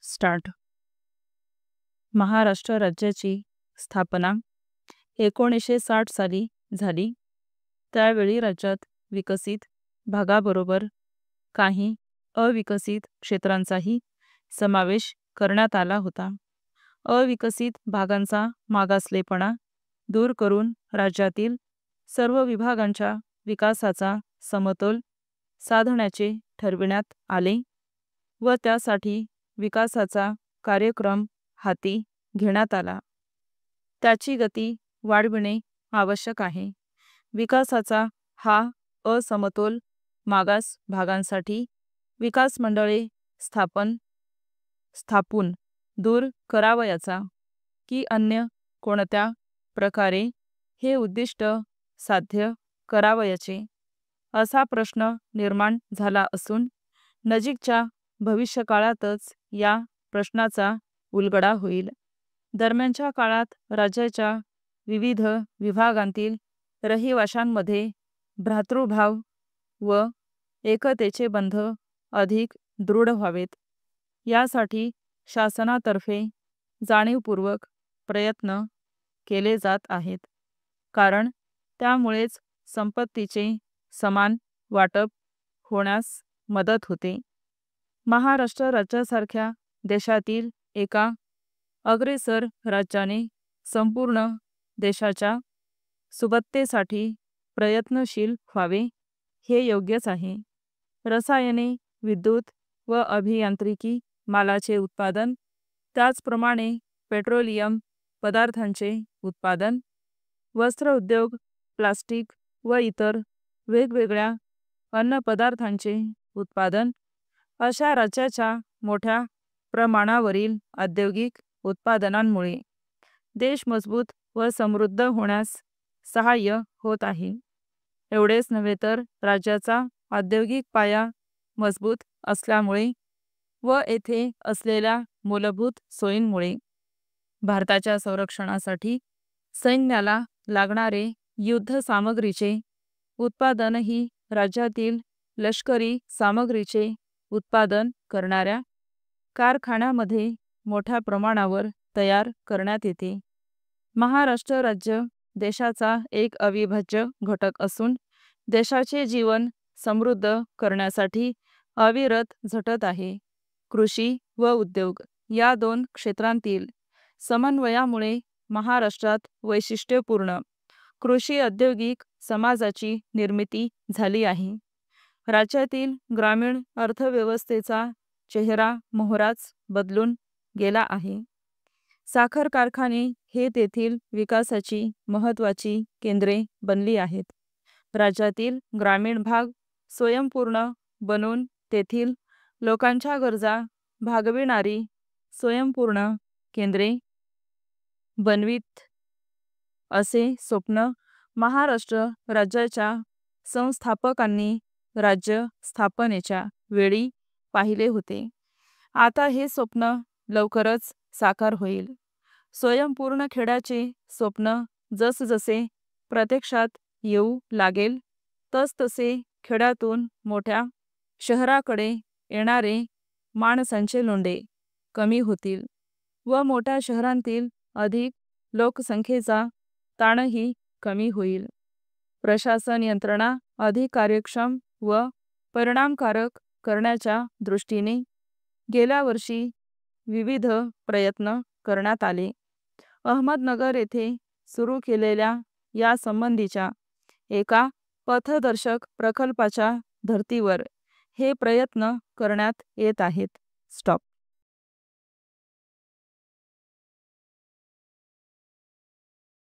Start. Maharashtra राज्याची स्थापना 1960 साली झाली. त्यावेळी राज्यात विकसित भागाबरोबर काही अविकसित क्षेत्रांचाही समावेश करण्यात आला होता. अविकसित भागांचा मागासलेपणा दूर करून राज्यातील सर्व विभागांच्या विकासाचा समतोल साधण्याचे ठरविण्यात आले व त्यासाठी विकासाचा कार्यक्रम हाती घेण्यात आला. त्याची गती वाढविणे आवश्यक आहे. विकासाचा हा असमतोल मागास भागांसाठी विकास मंडळे स्थापून दूर करावयाचा की अन्य कोणत्या प्रकारे हे उद्दिष्ट साध्य करावयाचे असा प्रश्न निर्माण झाला असून नजीकच्या भविष्यकाळातच या प्रश्नाचा उलगडा होईल. दरम्यानच्या काळात राज्याच्या विविध विभागांतील रहिवाशांमध्ये भ्रातृभाव व एकतेचे बंध अधिक दृढ व्हावेत यासाठी शासनातर्फे जाणीवपूर्वक प्रयत्न केले जात आहेत. कारण त्यामुळेच संपत्तीचे समान वाटप होण्यास मदत होते. महाराष्ट्र राज्यासारख्या देशातील एका अग्रेसर राज्याने संपूर्ण देशाच्या सुबत्तेसाठी प्रयत्नशील व्हावे हे योग्यच आहे. रसायने, विद्युत व अभियांत्रिकी मालाचे उत्पादन, त्याचप्रमाणे पेट्रोलियम पदार्थांचे उत्पादन, वस्त्र उद्योग, प्लास्टिक व इतर वेगवेगळ्या अन्नपदार्थांचे उत्पादन अशा राज्याच्या मोठ्या प्रमाणावरील औद्योगिक उत्पादनांमुळे देश मजबूत व समृद्ध होण्यास सहाय्य होत आहे. एवढेच नव्हे तर राज्याचा औद्योगिक पाया मजबूत असल्यामुळे व येथे असलेल्या मूलभूत सोयींमुळे भारताच्या संरक्षणासाठी सैन्याला लागणारे युद्ध सामग्रीचे उत्पादनही राज्यातील लष्करी सामग्रीचे उत्पादन करणाऱ्या कारखान्यामध्ये मोठ्या प्रमाणावर तयार करण्यात येते. महाराष्ट्र राज्य देशाचा एक अविभाज्य घटक असून देशाचे जीवन समृद्ध करण्यासाठी अविरत झटत आहे. कृषी व उद्योग या दोन क्षेत्रांतील समन्वयामुळे महाराष्ट्रात वैशिष्ट्यपूर्ण कृषी औद्योगिक समाजाची निर्मिती झाली आहे. राज्यातील ग्रामीण अर्थव्यवस्थेचा चेहरा मोहराच बदलून गेला आहे. साखर कारखाने हे तेथील विकासाची महत्त्वाची केंद्रे बनली आहेत. राज्यातील ग्रामीण भाग स्वयंपूर्ण बनून तेथील लोकांच्या गरजा भागविणारी स्वयंपूर्ण केंद्रे बनवीत असे स्वप्न महाराष्ट्र राज्याच्या संस्थापकांनी राज्य स्थापनेच्या वेळी पाहिले होते. आता हे स्वप्न लवकरच साकार होईल. स्वयंपूर्ण खेड्याचे स्वप्न जसजसे प्रत्यक्षात येऊ लागेल तसतसे खेड्यातून मोठ्या शहराकडे येणारे माणसांचे लोंढे कमी होतील व मोठ्या शहरांतील अधिक लोकसंख्येचा ताणही कमी होईल. प्रशासन यंत्रणा अधिक कार्यक्षम व परिणामकारक करण्याच्या दृष्टीने गेल्या वर्षी विविध प्रयत्न करण्यात आले. अहमदनगर येथे सुरू केलेल्या यासंबंधीच्या एका पथदर्शक प्रकल्पाच्या धर्तीवर हे प्रयत्न करण्यात येत आहेत. स्टॉप.